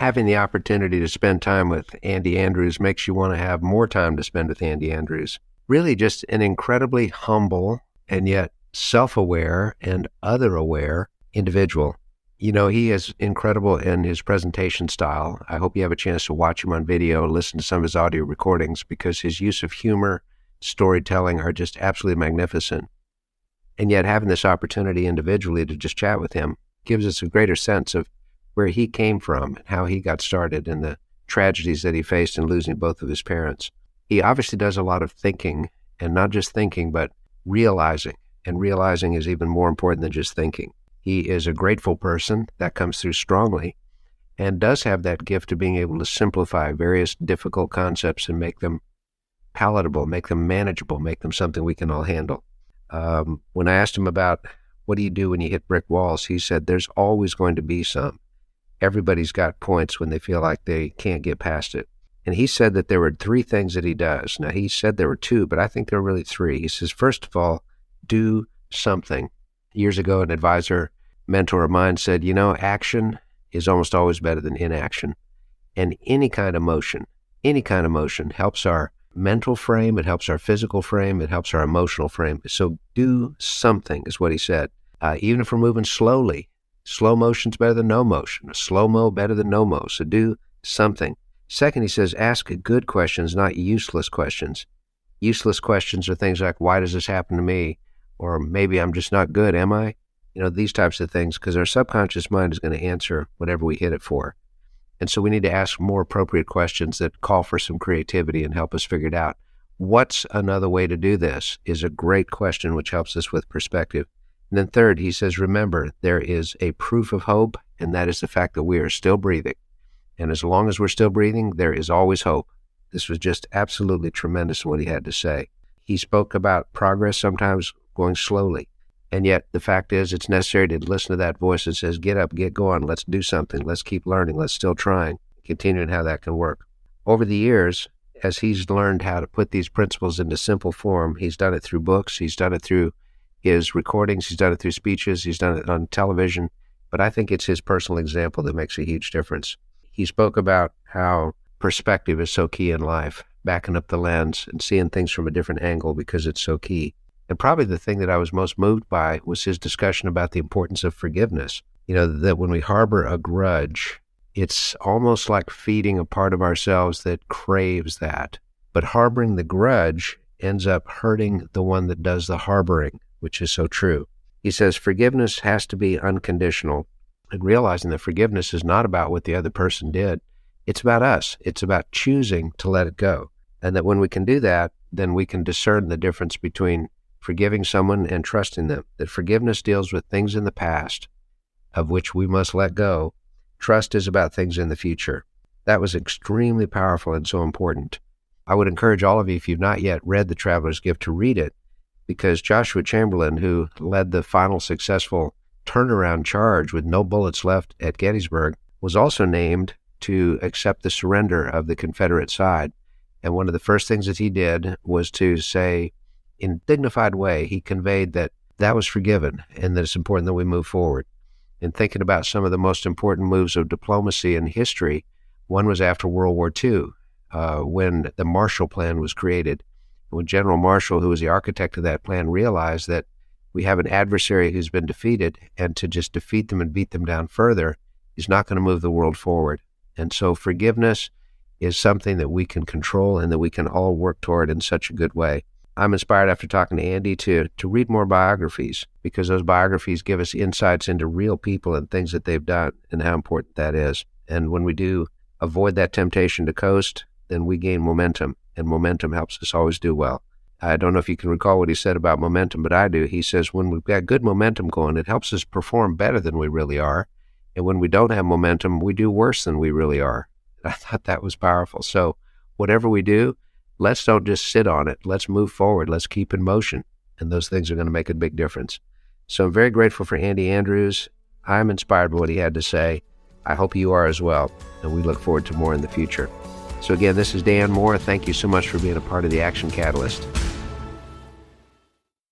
having the opportunity to spend time with Andy Andrews makes you want to have more time to spend with Andy Andrews. Really just an incredibly humble and yet self-aware and other-aware individual. You know, he is incredible in his presentation style. I hope you have a chance to watch him on video, listen to some of his audio recordings, because his use of humor, storytelling are just absolutely magnificent. And yet having this opportunity individually to just chat with him gives us a greater sense of where he came from and how he got started and the tragedies that he faced in losing both of his parents. He obviously does a lot of thinking, and not just thinking, but realizing. And realizing is even more important than just thinking. He is a grateful person that comes through strongly and does have that gift of being able to simplify various difficult concepts and make them palatable, make them manageable, make them something we can all handle. When I asked him about what do you do when you hit brick walls, he said there's always going to be some. Everybody's got points when they feel like they can't get past it. And he said that there were 3 things that he does. Now, he said there were 2, but I think there were really 3. He says, first of all, do something. Years ago, an advisor, mentor of mine said, you know, action is almost always better than inaction. And any kind of motion helps our mental frame, it helps our physical frame, it helps our emotional frame. So do something is what he said. Even if we're moving slowly, slow motion's better than no motion. Slow-mo better than no-mo. So do something. Second, he says, ask good questions, not useless questions. Useless questions are things like, why does this happen to me? Or maybe I'm just not good, am I? You know, these types of things, because our subconscious mind is going to answer whatever we hit it for. And so we need to ask more appropriate questions that call for some creativity and help us figure it out. What's another way to do this is a great question, which helps us with perspective. And then third, he says, remember, there is a proof of hope, and that is the fact that we are still breathing. And as long as we're still breathing, there is always hope. This was just absolutely tremendous what he had to say. He spoke about progress sometimes going slowly. And yet the fact is it's necessary to listen to that voice that says, get up, get going, let's do something, let's keep learning, let's still trying, continuing how that can work. Over the years, as he's learned how to put these principles into simple form, he's done it through books, he's done it through his recordings, he's done it through speeches, he's done it on television, but I think it's his personal example that makes a huge difference. He spoke about how perspective is so key in life, backing up the lens and seeing things from a different angle because it's so key. And probably the thing that I was most moved by was his discussion about the importance of forgiveness. You know, that when we harbor a grudge, it's almost like feeding a part of ourselves that craves that. But harboring the grudge ends up hurting the one that does the harboring, which is so true. He says forgiveness has to be unconditional, and realizing that forgiveness is not about what the other person did. It's about us. It's about choosing to let it go. And that when we can do that, then we can discern the difference between forgiving someone and trusting them. That forgiveness deals with things in the past of which we must let go. Trust is about things in the future. That was extremely powerful and so important. I would encourage all of you, if you've not yet read The Traveler's Gift, to read it, because Joshua Chamberlain, who led the final successful turnaround charge with no bullets left at Gettysburg, was also named to accept the surrender of the Confederate side. And one of the first things that he did was to say, in a dignified way, he conveyed that that was forgiven and that it's important that we move forward. And thinking about some of the most important moves of diplomacy in history, one was after World War II, when the Marshall Plan was created. When General Marshall, who was the architect of that plan, realized that we have an adversary who's been defeated, and to just defeat them and beat them down further is not going to move the world forward. And so forgiveness is something that we can control and that we can all work toward in such a good way. I'm inspired after talking to Andy to read more biographies, because those biographies give us insights into real people and things that they've done and how important that is. And when we do avoid that temptation to coast, then we gain momentum, and momentum helps us always do well. I don't know if you can recall what he said about momentum, but I do. He says when we've got good momentum going, it helps us perform better than we really are. And when we don't have momentum, we do worse than we really are. I thought that was powerful. So whatever we do, let's don't just sit on it. Let's move forward. Let's keep in motion. And those things are going to make a big difference. So I'm very grateful for Andy Andrews. I'm inspired by what he had to say. I hope you are as well. And we look forward to more in the future. So again, this is Dan Moore. Thank you so much for being a part of the Action Catalyst.